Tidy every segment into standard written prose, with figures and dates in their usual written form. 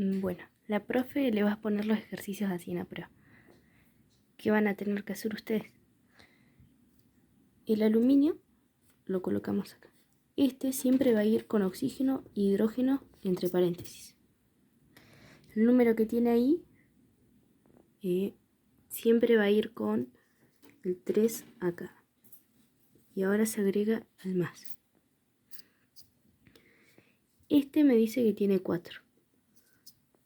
Bueno, la profe le va a poner los ejercicios así en la prueba. ¿Qué van a tener que hacer ustedes? El aluminio lo colocamos acá. Este siempre va a ir con oxígeno e hidrógeno entre paréntesis. El número que tiene ahí siempre va a ir con el 3 acá. Y ahora se agrega el más. Este me dice que tiene 4.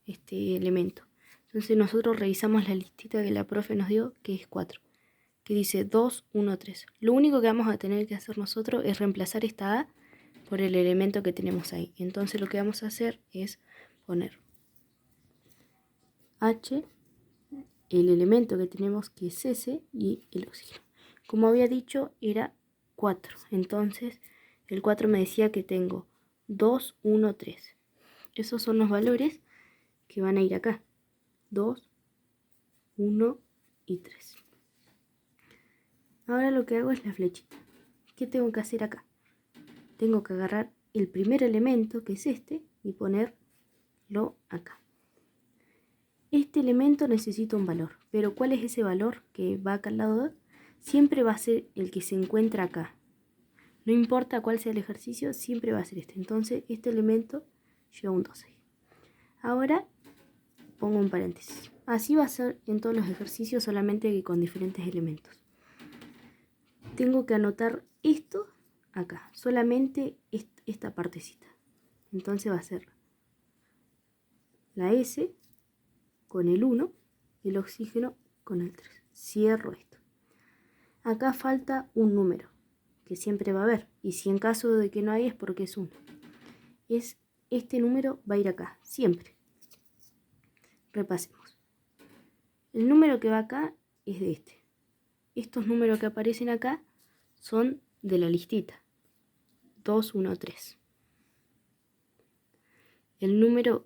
Este elemento. Entonces nosotros revisamos la listita que la profe nos dio, que es 4. Que dice 2, 1, 3. Lo único que vamos a tener que hacer nosotros es reemplazar esta A por el elemento que tenemos ahí. Entonces lo que vamos a hacer es poner H, el elemento que tenemos que es S y el oxígeno. Como había dicho, era 4. Entonces el 4 me decía que tengo 2, 1, 3. Esos son los valores que van a ir acá. 2, 1 y 3. Ahora lo que hago es la flechita. ¿Qué tengo que hacer acá? Tengo que agarrar el primer elemento, que es este, y ponerlo acá. Este elemento necesita un valor, pero ¿cuál es ese valor que va acá al lado? Siempre va a ser el que se encuentra acá. No importa cuál sea el ejercicio, siempre va a ser este. Entonces este elemento lleva un 12. Ahora pongo un paréntesis. Así va a ser en todos los ejercicios, solamente que con diferentes elementos. Tengo que anotar esto acá, solamente esta partecita. Entonces va a ser la S con el 1 y el oxígeno con el 3. Cierro esto. Acá falta un número, que siempre va a haber, y si en caso de que no hay es porque es 1. Este número va a ir acá, siempre. Repasemos. El número que va acá es de este. Estos números que aparecen acá son de la listita. 2, 1, 3. El número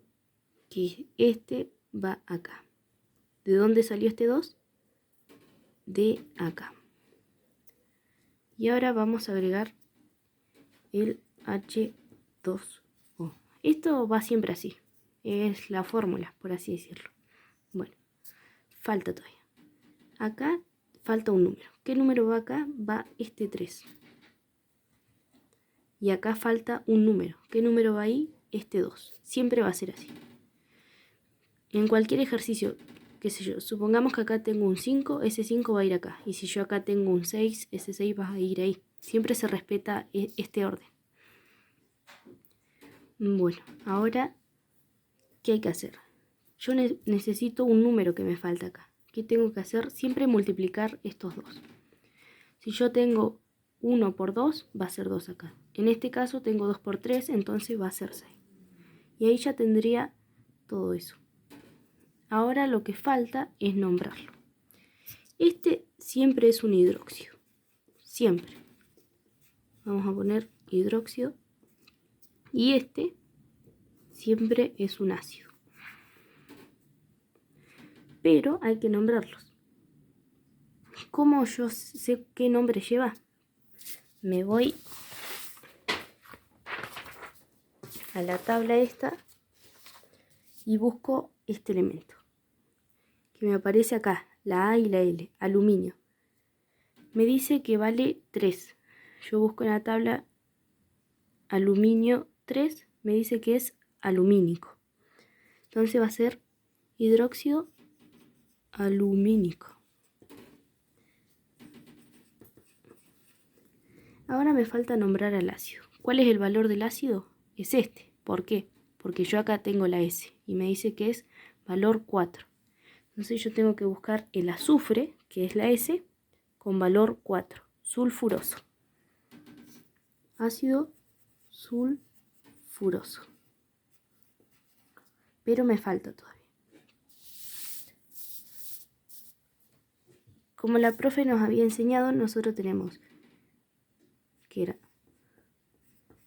que es este va acá. ¿De dónde salió este 2? De acá. Y ahora vamos a agregar el H2O. Esto va siempre así. Es la fórmula, por así decirlo. Bueno, falta todavía. Acá falta un número. ¿Qué número va acá? Va este 3. Y acá falta un número. ¿Qué número va ahí? Este 2. Siempre va a ser así. En cualquier ejercicio, qué sé yo, supongamos que acá tengo un 5, ese 5 va a ir acá. Y si yo acá tengo un 6, ese 6 va a ir ahí. Siempre se respeta este orden. Bueno, ahora, ¿qué hay que hacer? Yo necesito un número que me falta acá. ¿Qué tengo que hacer? Siempre multiplicar estos dos. Si yo tengo 1 por 2, va a ser 2 acá. En este caso tengo 2 por 3, entonces va a ser 6. Y ahí ya tendría todo eso. Ahora lo que falta es nombrarlo. Este siempre es un hidróxido. Siempre. Vamos a poner hidróxido. Y este siempre es un ácido. Pero hay que nombrarlos. ¿Cómo yo sé qué nombre lleva? Me voy a la tabla esta y busco este elemento. Que me aparece acá, la A y la L, aluminio. Me dice que vale 3. Yo busco en la tabla aluminio 3, me dice que es alumínico. Entonces va a ser hidróxido alumínico. Ahora me falta nombrar al ácido. ¿Cuál es el valor del ácido? Es este. ¿Por qué? Porque yo acá tengo la S y me dice que es valor 4. Entonces yo tengo que buscar el azufre, que es la S, con valor 4. Sulfuroso. Ácido sulfuroso. Pero me falta todavía. Como la profe nos había enseñado, nosotros tenemos que era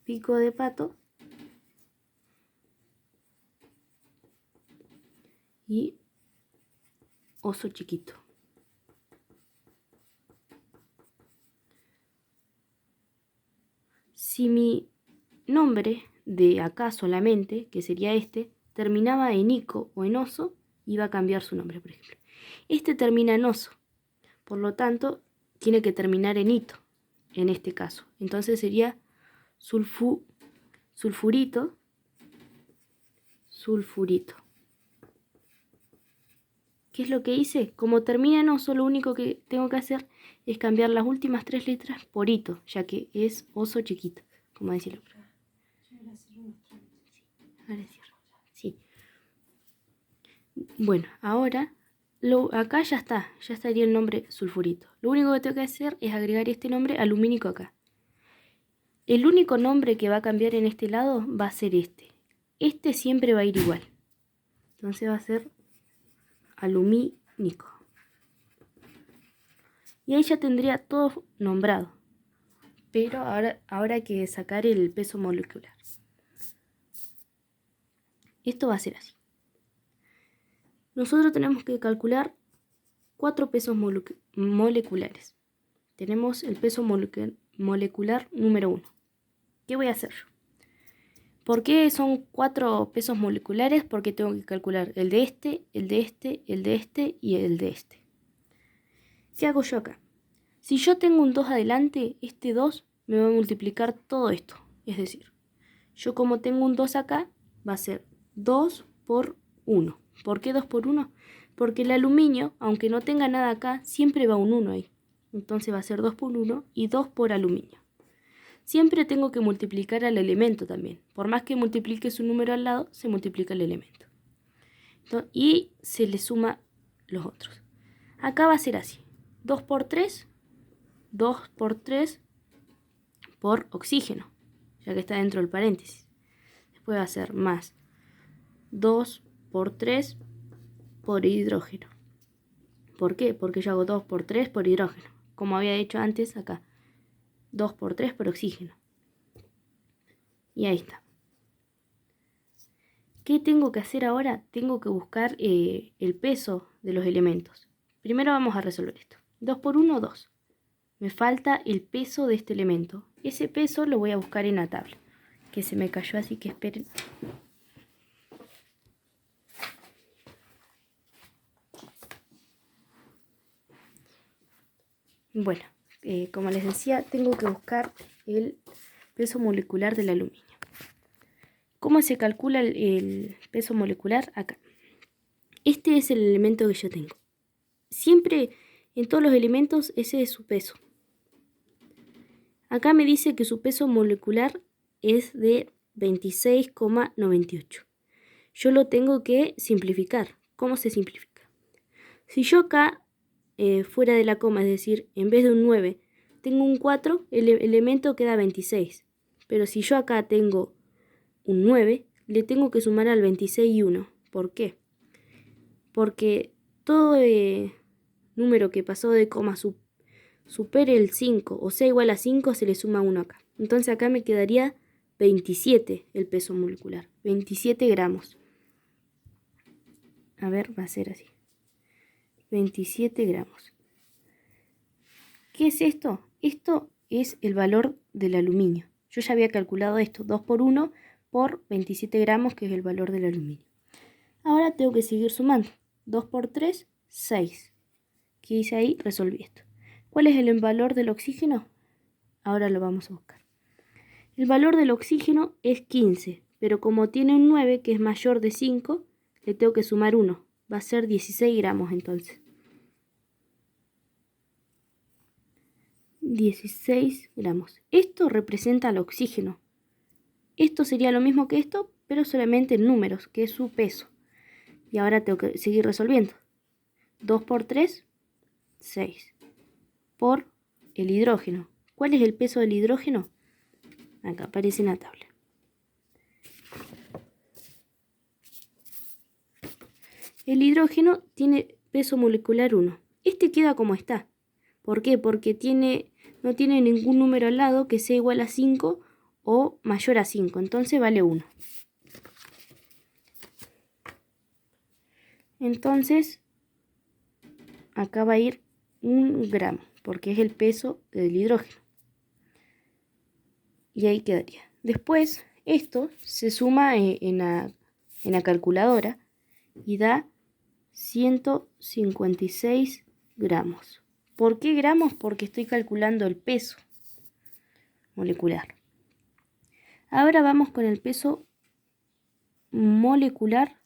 pico de pato y oso chiquito. Si mi nombre de acá solamente, que sería este, terminaba en ico o en oso, iba a cambiar su nombre, por ejemplo. Este termina en oso, por lo tanto, tiene que terminar en ito, en este caso. Entonces sería sulfurito. ¿Qué es lo que hice? Como termina en oso, lo único que tengo que hacer es cambiar las últimas 3 letras por ito, ya que es oso chiquito, como decirlo. Ahora cierro. Sí. Bueno, ahora acá ya estaría el nombre sulfurito. Lo único que tengo que hacer es agregar este nombre alumínico acá. El único nombre que va a cambiar en este lado va a ser este. Este siempre va a ir igual. Entonces va a ser alumínico. Y ahí ya tendría todo nombrado. Pero ahora hay que sacar el peso molecular. Esto va a ser así. Nosotros tenemos que calcular 4 pesos moleculares. Tenemos el peso molecular número 1. ¿Qué voy a hacer yo? ¿Por qué son 4 pesos moleculares? Porque tengo que calcular el de este, el de este, el de este y el de este. ¿Qué hago yo acá? Si yo tengo un 2 adelante, este 2 me va a multiplicar todo esto. Es decir, yo como tengo un 2 acá, va a ser 2 por 1. ¿Por qué 2 por 1? Porque el aluminio, aunque no tenga nada acá, siempre va un 1 ahí. Entonces va a ser 2 por 1 y 2 por aluminio. Siempre tengo que multiplicar al elemento también. Por más que multiplique su número al lado, se multiplica el elemento. Y se le suma los otros. Acá va a ser así. 2 por 3 por oxígeno, ya que está dentro del paréntesis. Después va a ser más 2 por 3 por hidrógeno. ¿Por qué? Porque yo hago 2 por 3 por hidrógeno, como había hecho antes acá. 2 por 3 por oxígeno. Y ahí está. ¿Qué tengo que hacer ahora? Tengo que buscar el peso de los elementos. Primero vamos a resolver esto. 2 por 1, 2. Me falta el peso de este elemento. Ese peso lo voy a buscar en la tabla, que se me cayó, así que esperen. Bueno, como les decía, tengo que buscar el peso molecular del aluminio. ¿Cómo se calcula el peso molecular? Acá. Este es el elemento que yo tengo. Siempre, en todos los elementos, ese es su peso. Acá me dice que su peso molecular es de 26,98. Yo lo tengo que simplificar. ¿Cómo se simplifica? Si yo acá, fuera de la coma, es decir, en vez de un 9, tengo un 4, el elemento queda 26. Pero si yo acá tengo un 9, le tengo que sumar al 26 y 1. ¿Por qué? Porque todo número que pasó de coma supere el 5 o sea igual a 5, se le suma 1 acá. Entonces acá me quedaría 27 el peso molecular, 27 gramos. A ver, va a ser así. 27 gramos. ¿Qué es esto? Esto es el valor del aluminio. Yo ya había calculado esto, 2 por 1 por 27 gramos, que es el valor del aluminio. Ahora tengo que seguir sumando. 2 por 3, 6. ¿Qué hice ahí? Resolví esto. ¿Cuál es el valor del oxígeno? Ahora lo vamos a buscar. El valor del oxígeno es 15, pero como tiene un 9 que es mayor de 5, le tengo que sumar 1. Va a ser 16 gramos entonces. 16 gramos. Esto representa el oxígeno. Esto sería lo mismo que esto, pero solamente en números, que es su peso. Y ahora tengo que seguir resolviendo. 2 por 3, 6. Por el hidrógeno. ¿Cuál es el peso del hidrógeno? Acá aparece en la tabla. El hidrógeno tiene peso molecular 1. Este queda como está. ¿Por qué? Porque no tiene ningún número al lado que sea igual a 5 o mayor a 5. Entonces vale 1. Entonces, acá va a ir 1 gramo, porque es el peso del hidrógeno. Y ahí quedaría. Después, esto se suma en la en la calculadora y da 156 gramos. ¿Por qué gramos? Porque estoy calculando el peso molecular. Ahora vamos con el peso molecular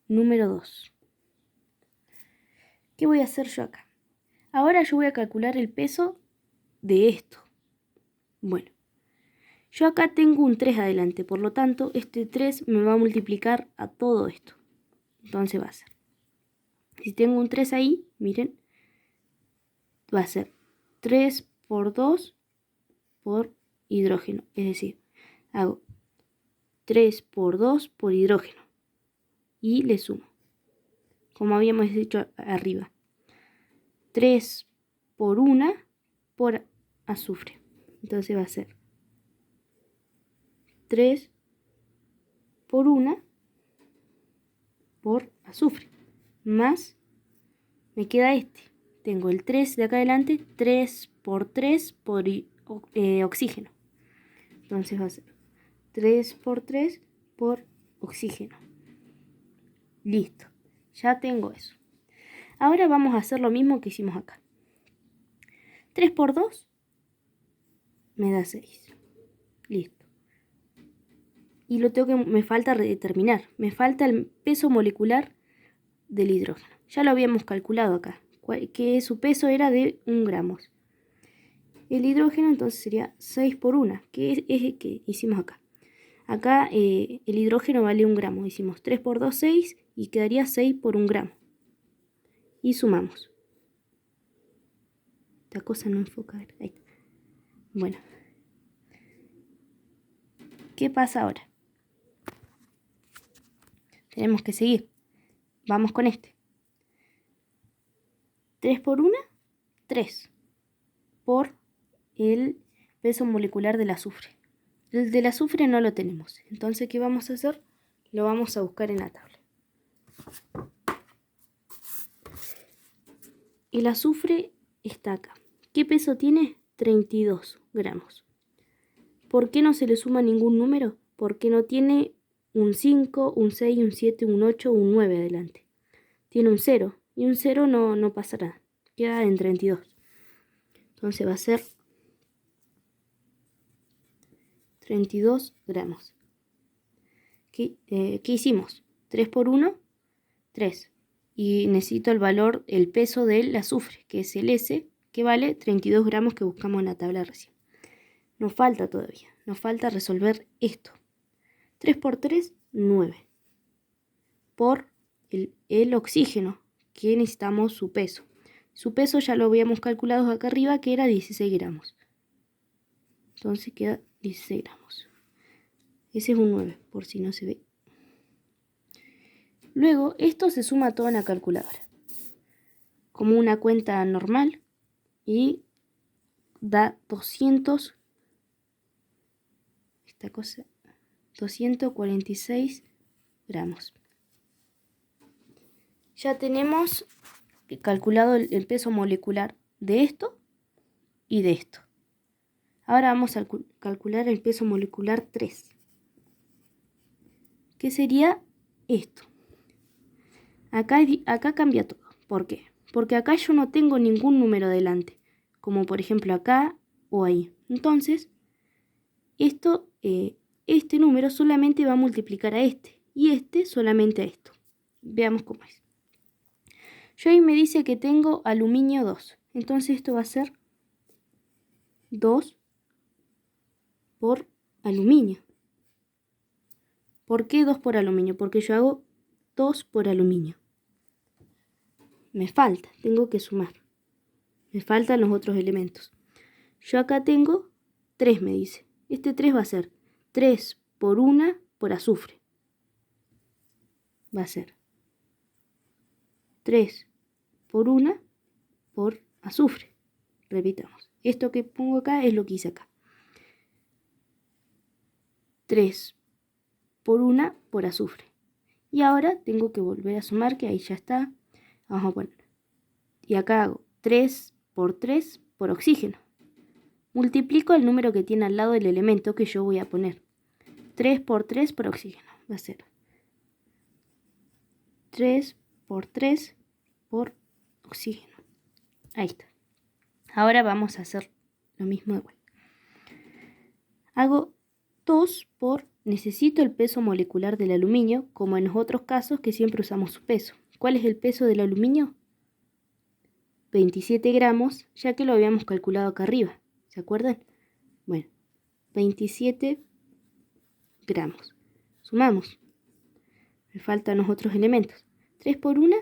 número 2. ¿Qué voy a hacer yo acá? Ahora yo voy a calcular el peso de esto. Bueno, yo acá tengo un 3 adelante, por lo tanto este 3 me va a multiplicar a todo esto. Entonces va a ser, si tengo un 3 ahí, miren, va a ser 3 por 2 por hidrógeno. Es decir, hago 3 por 2 por hidrógeno y le sumo, como habíamos dicho arriba, 3 por 1 por azufre. Entonces va a ser 3 por 1 por azufre, más me queda este. Tengo el 3 de acá adelante, 3 por 3 por oxígeno. Entonces va a ser 3 por 3 por oxígeno. Listo, ya tengo eso. Ahora vamos a hacer lo mismo que hicimos acá. 3 por 2 me da 6. Listo. Y lo tengo que, me falta determinar. Me falta el peso molecular del hidrógeno. Ya lo habíamos calculado acá, que su peso era de 1 gramo. El hidrógeno entonces sería 6 por 1, que es el que hicimos acá. Acá el hidrógeno vale 1 gramo. Hicimos 3 por 2, 6 y quedaría 6 por 1 gramo. Y sumamos. Esta cosa no enfoca. Ahí está. Bueno. ¿Qué pasa ahora? Tenemos que seguir. Vamos con este. 3 por 1, 3 por el peso molecular del azufre. El del azufre no lo tenemos. Entonces, ¿qué vamos a hacer? Lo vamos a buscar en la tabla. El azufre está acá. ¿Qué peso tiene? 32 gramos. ¿Por qué no se le suma ningún número? Porque no tiene un 5, un 6, un 7, un 8, un 9 adelante. Tiene un 0. Y un 0 no pasará. Queda en 32. Entonces va a ser 32 gramos. ¿Qué hicimos? 3 por 1, 3. Y necesito el valor, el peso del azufre, que es el S, que vale 32 gramos que buscamos en la tabla recién. Nos falta todavía. Nos falta resolver esto. 3 por 3, 9. Por el oxígeno, que necesitamos su peso. Su peso ya lo habíamos calculado acá arriba, que era 16 gramos. Entonces queda 16 gramos. Ese es un 9, por si no se ve. Luego, esto se suma todo en la calculadora, como una cuenta normal, y da 246 gramos. Ya tenemos calculado el peso molecular de esto y de esto. Ahora vamos a calcular el peso molecular 3, que sería esto. Acá cambia todo. ¿Por qué? Porque acá yo no tengo ningún número delante, como por ejemplo acá o ahí. Entonces, este número solamente va a multiplicar a este y este solamente a esto. Veamos cómo es. Yo ahí me dice que tengo aluminio 2. Entonces esto va a ser 2 por aluminio. ¿Por qué 2 por aluminio? Porque yo hago 2 por aluminio. Me falta, tengo que sumar. Me faltan los otros elementos. Yo acá tengo 3, me dice. Este 3 va a ser 3 por 1 por azufre. Va a ser 3 por 1 por azufre. Repitamos. Esto que pongo acá es lo que hice acá. 3 por 1 por azufre. Y ahora tengo que volver a sumar, que ahí ya está. Vamos a poner. Y acá hago 3 por 3 por oxígeno. Multiplico el número que tiene al lado del elemento que yo voy a poner. 3 por 3 por oxígeno. va a ser 3 por 3 por oxígeno. Ahí está. Ahora vamos a hacer lo mismo igual. Hago 2 por, necesito el peso molecular del aluminio, como en los otros casos que siempre usamos su peso. ¿Cuál es el peso del aluminio? 27 gramos, ya que lo habíamos calculado acá arriba. ¿Se acuerdan? Bueno, 27 gramos. Sumamos. Me faltan los otros elementos. 3 por 1,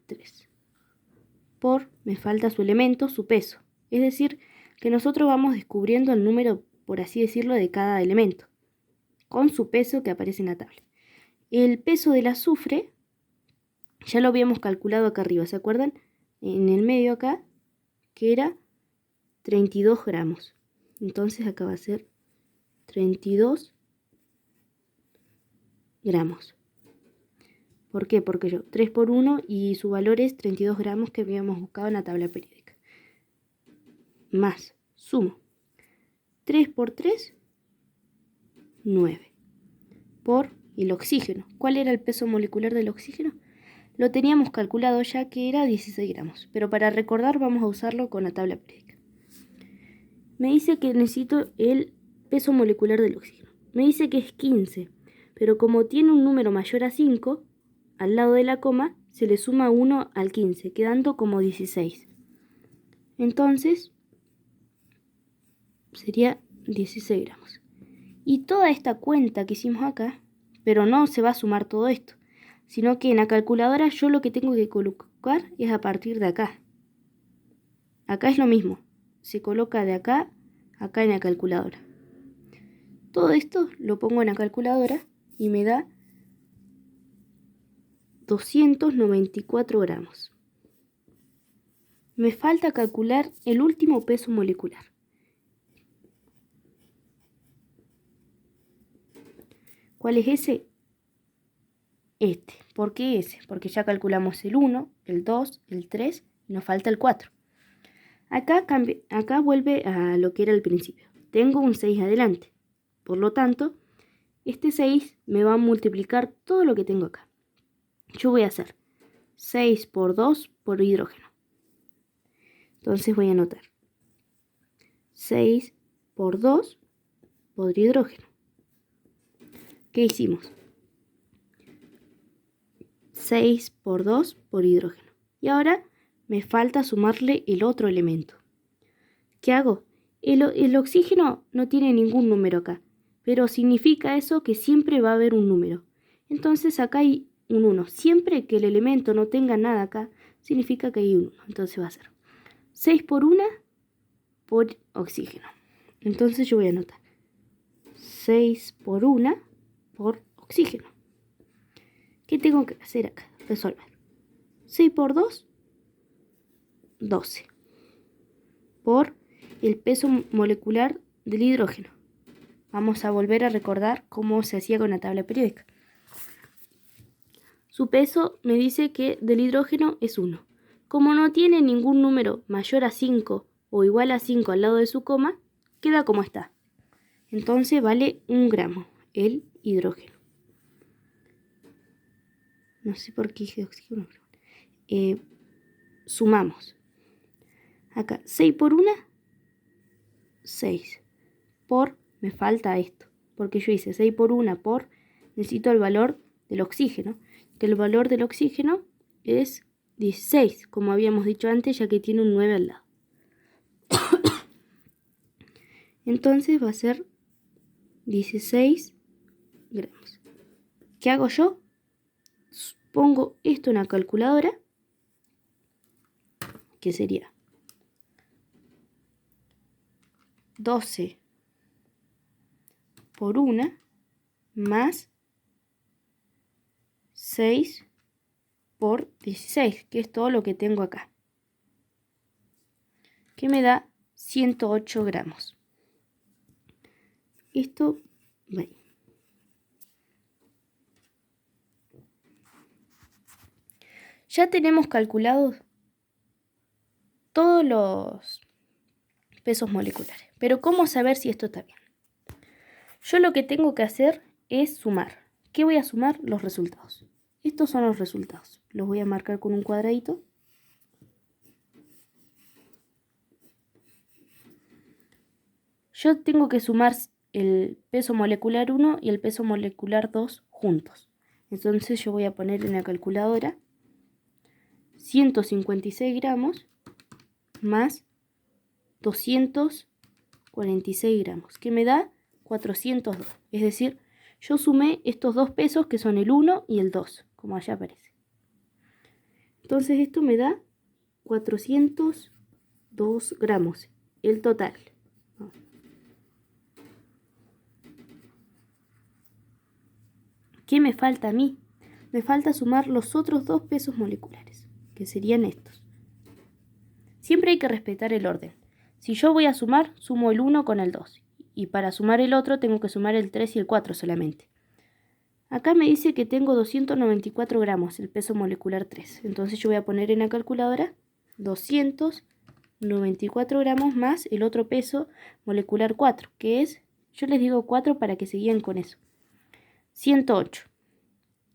3. Por, me falta su elemento, su peso. Es decir, que nosotros vamos descubriendo el número, por así decirlo, de cada elemento, con su peso que aparece en la tabla. El peso del azufre, ya lo habíamos calculado acá arriba, ¿se acuerdan? En el medio acá, que era 32 gramos. Entonces acá va a ser 32 gramos. ¿Por qué? Porque yo 3 por 1 y su valor es 32 gramos que habíamos buscado en la tabla periódica. Más, sumo. 3 por 3, 9. Por el oxígeno. ¿Cuál era el peso molecular del oxígeno? Lo teníamos calculado ya que era 16 gramos. Pero para recordar vamos a usarlo con la tabla periódica. Me dice que necesito el peso molecular del oxígeno. Me dice que es 15. Pero como tiene un número mayor a 5, al lado de la coma se le suma 1 al 15, quedando como 16. Entonces, sería 16 gramos. Y toda esta cuenta que hicimos acá, pero no se va a sumar todo esto, sino que en la calculadora yo lo que tengo que colocar es a partir de acá. Acá es lo mismo, se coloca de acá, acá en la calculadora. Todo esto lo pongo en la calculadora y me da 294 gramos. Me falta calcular el último peso molecular. ¿Cuál es ese? Este. ¿Por qué ese? Porque ya calculamos el 1, el 2, el 3 y nos falta el 4. Acá vuelve a lo que era al principio. Tengo un 6 adelante. Por lo tanto, este 6 me va a multiplicar todo lo que tengo acá. Yo voy a hacer 6 por 2 por hidrógeno. Entonces voy a anotar 6 por 2 por hidrógeno. ¿Qué hicimos? 6 por 2 por hidrógeno. Y ahora me falta sumarle el otro elemento. ¿Qué hago? El oxígeno no tiene ningún número acá, pero significa eso que siempre va a haber un número. Entonces acá hay un 1. Siempre que el elemento no tenga nada acá, significa que hay un 1. Entonces va a ser 6 por 1 por oxígeno. Entonces yo voy a anotar 6 por 1 por oxígeno. ¿Qué tengo que hacer acá? Resolver. 6 por 2, 12. Por el peso molecular del hidrógeno. Vamos a volver a recordar cómo se hacía con la tabla periódica. Su peso me dice que del hidrógeno es 1. Como no tiene ningún número mayor a 5 o igual a 5 al lado de su coma, queda como está. Entonces vale 1 gramo el hidrógeno. No sé por qué dije oxígeno. Sumamos. Acá 6 por 1, 6. Por, me falta esto, porque yo hice 6 por 1 por, necesito el valor del oxígeno, que el valor del oxígeno es 16, como habíamos dicho antes, ya que tiene un 9 al lado. Entonces va a ser 16 gramos. ¿Qué hago yo? Pongo esto en la calculadora, que sería 12 por 1 más 6 por 16, que es todo lo que tengo acá, que me da 108 gramos. Esto va ahí. Ya tenemos calculados todos los pesos moleculares, pero ¿cómo saber si esto está bien? Yo lo que tengo que hacer es sumar ¿Qué voy a sumar? Los resultados. Estos son los resultados. Los voy a marcar con un cuadradito. Yo tengo que sumar el peso molecular 1 y el peso molecular 2 juntos. Entonces yo voy a poner en la calculadora 156 gramos más 246 gramos, que me da 402. Es decir, yo sumé estos dos pesos que son el 1 y el 2, como allá aparece. Entonces esto me da 402 gramos, el total. ¿Qué me falta a mí? Me falta sumar los otros dos pesos moleculares, que serían estos. Siempre hay que respetar el orden. Si yo voy a sumar, sumo el 1 con el 2. Y para sumar el otro tengo que sumar el 3 y el 4 solamente. Acá me dice que tengo 294 gramos, el peso molecular 3. Entonces yo voy a poner en la calculadora 294 gramos más el otro peso molecular 4, que es, yo les digo 4 para que se guíen con eso. 108.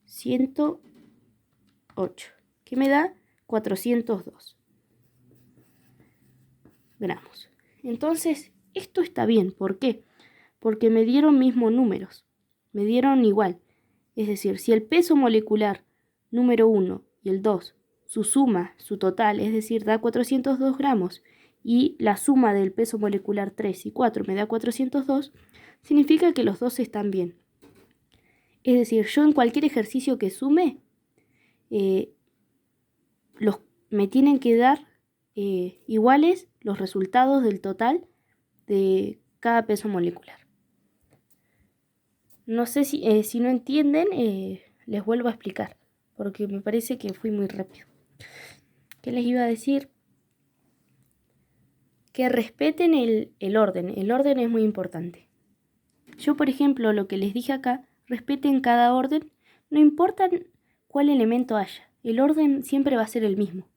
108, que me da 402 gramos. Entonces, esto está bien. ¿Por qué? Porque me dieron mismos números. Me dieron igual. Es decir, si el peso molecular número 1 y el 2, su suma, su total, es decir, da 402 gramos, y la suma del peso molecular 3 y 4 me da 402, significa que los dos están bien. Es decir, yo en cualquier ejercicio que sume, me tienen que dar iguales los resultados del total de cada peso molecular. No sé si no entienden, les vuelvo a explicar, porque me parece que fui muy rápido. ¿Qué les iba a decir? Que respeten el orden. El orden es muy importante. Yo, por ejemplo, lo que les dije acá, respeten cada orden, no importa cuál elemento haya. El orden siempre va a ser el mismo.